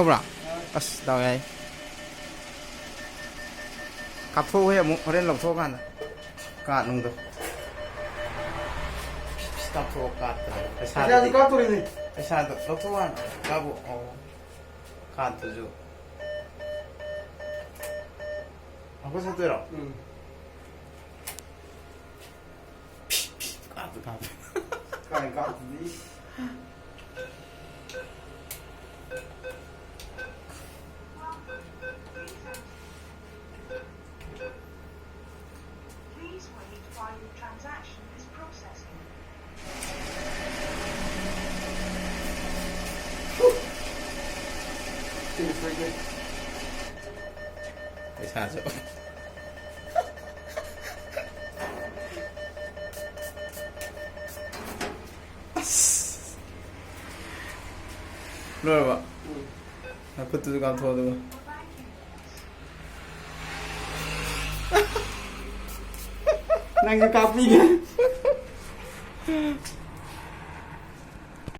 Bra. As tao ấy. Cặp thu hay một lên lọc thuกันcạn nung tuh. Stop thu cạn. Jadi kau tuh ini. Aisyah tuh lok thu kan. Kabu. Oh. Cạn tuh. Aku satu ya. Cạn. Kain kau tuh. Please wait while your transaction is processing. Sini saja. Aisyah tuh. Berapa? Aku tuh kan tuh tuh. Nang kapi kan.